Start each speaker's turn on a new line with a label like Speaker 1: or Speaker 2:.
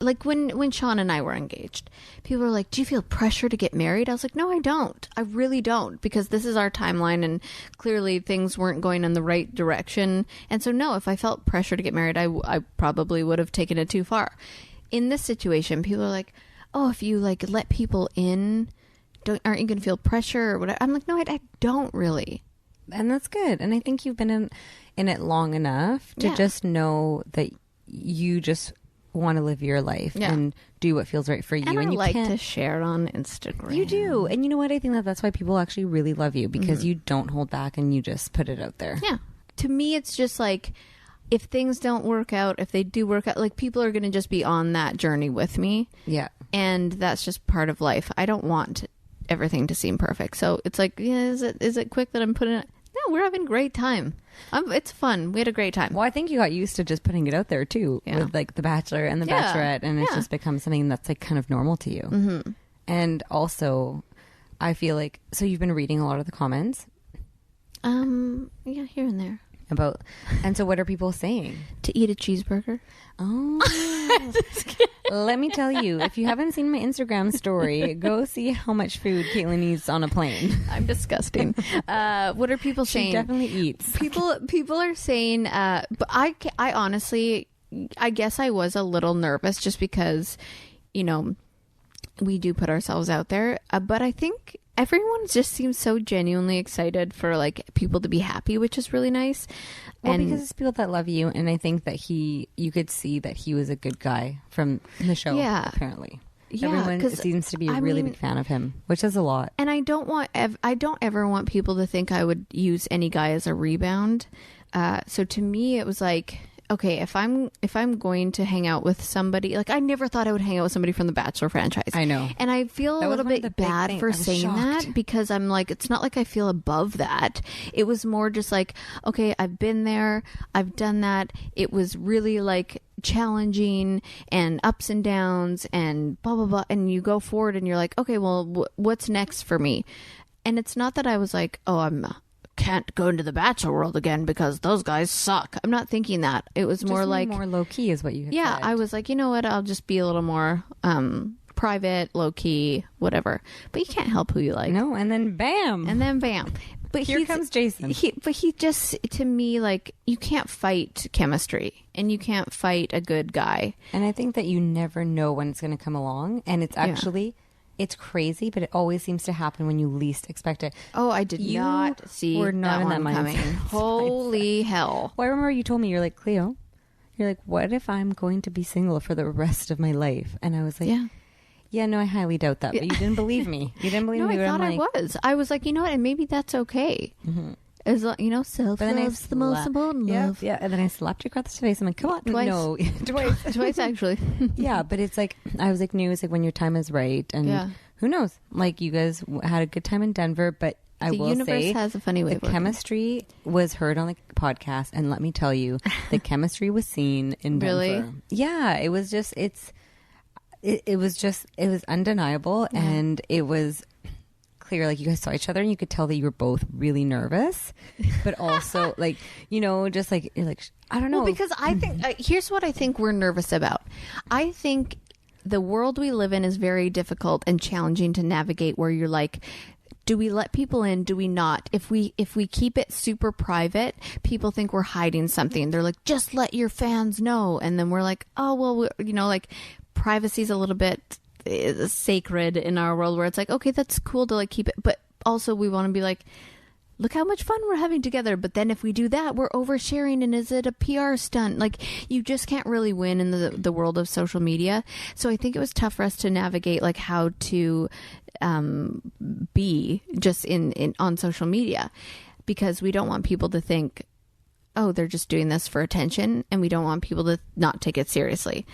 Speaker 1: like when Sean and I were engaged, people were like, do you feel pressure to get married? I was like, no, I don't. I really don't, because this is our timeline and clearly things weren't going in the right direction. And so, no, if I felt pressure to get married, I probably would have taken it too far. In this situation, people are like, oh, if you like let people in, aren't you going to feel pressure or whatever? I'm like, no, I don't really.
Speaker 2: And that's good. And I think you've been in it long enough to just know that you just want to live your life and do what feels right for you.
Speaker 1: And I
Speaker 2: you
Speaker 1: like to share on Instagram.
Speaker 2: You do. And you know what? I think that's why people actually really love you, because you don't hold back and you just put it out there.
Speaker 1: Yeah. To me, it's just like, if things don't work out, if they do work out, like people are going to just be on that journey with me. Yeah. And that's just part of life. I don't want everything to seem perfect. So it's like, yeah, is it quick that I'm putting it? No, we're having a great time. It's fun. We had a great time.
Speaker 2: Well, I think you got used to just putting it out there too, with like The Bachelor and The Bachelorette, and it's just become something that's like kind of normal to you. Mm-hmm. And also, I feel like, so you've been reading a lot of the comments?
Speaker 1: Yeah, here and there.
Speaker 2: And so what are people saying?
Speaker 1: To eat a cheeseburger.
Speaker 2: Oh, let me tell you, if you haven't seen my Instagram story, go see how much food Kaitlyn eats on a plane.
Speaker 1: I'm disgusting. What are people saying?
Speaker 2: She definitely eats.
Speaker 1: People are saying, but I honestly, I guess I was a little nervous just because, you know, we do put ourselves out there. But I think everyone just seems so genuinely excited for like people to be happy, which is really nice.
Speaker 2: Well, and because it's people that love you, and I think that you could see that he was a good guy from the show. Yeah, apparently. Yeah, everyone seems to be a really big fan of him, which is a lot. And I don't ever want people to think I would use any guy as a rebound. So to me, it was like, okay, if I'm going to hang out with somebody, like I never thought I would hang out with somebody from the Bachelor franchise. I know. And I feel a little bit bad for saying that, because I'm like, it's not like I feel above that. It was more just like, okay, I've been there, I've done that. It was really like challenging and ups and downs and blah, blah, blah. And you go forward and you're like, okay, well, what's next for me? And it's not that I was like, oh, can't go into the Bachelor world again because those guys suck. I'm not thinking that. It was more like more low key is what you had said.
Speaker 1: I was like, you know what, I'll just be a little more private, low key, whatever. But you can't help who you like.
Speaker 2: No, and then bam.
Speaker 1: But
Speaker 2: here comes Jason.
Speaker 1: He just, to me, like, you can't fight chemistry and you can't fight a good guy.
Speaker 2: And I think that you never know when it's going to come along, and it's actually it's crazy, but it always seems to happen when you least expect it.
Speaker 1: Oh, I did not see that one coming. Holy hell.
Speaker 2: Well, I remember you told me, you're like, Cleo, you're like, what if I'm going to be single for the rest of my life? And I was like, yeah, no, I highly doubt that. But you didn't believe me. You didn't believe me.
Speaker 1: No, I thought I was. I was like, you know what? And maybe that's okay. Mm-hmm. As you know, self-love's the most important love.
Speaker 2: Yeah, and then I slapped you across the face. I'm like, come on.
Speaker 1: Twice.
Speaker 2: No,
Speaker 1: twice actually.
Speaker 2: Yeah, but it's like, I was like, news, like when your time is right. And who knows? Like, you guys had a good time in Denver, but I will say, the
Speaker 1: universe has a funny way of
Speaker 2: working. Chemistry was heard on the podcast, and let me tell you, the chemistry was seen in Denver. Really? Yeah, it was just, it was undeniable, and it was clear, like, you guys saw each other and you could tell that you were both really nervous, but also like, you know, just like, you're like, I don't know.
Speaker 1: Well, because I think here's what I think we're nervous about. I think the world we live in is very difficult and challenging to navigate, where you're like, do we let people in? Do we not? If we keep it super private, people think we're hiding something. They're like, just let your fans know. And then we're like, oh, well, you know, like, privacy's a little bit sacred in our world, where it's like, okay, that's cool to like keep it, but also we want to be like, look how much fun we're having together. But then if we do that, we're oversharing, and is it a PR stunt? Like, you just can't really win in the world of social media. So I think it was tough for us to navigate like how to be just in on social media, because we don't want people to think, oh, they're just doing this for attention, and we don't want people to not take it seriously.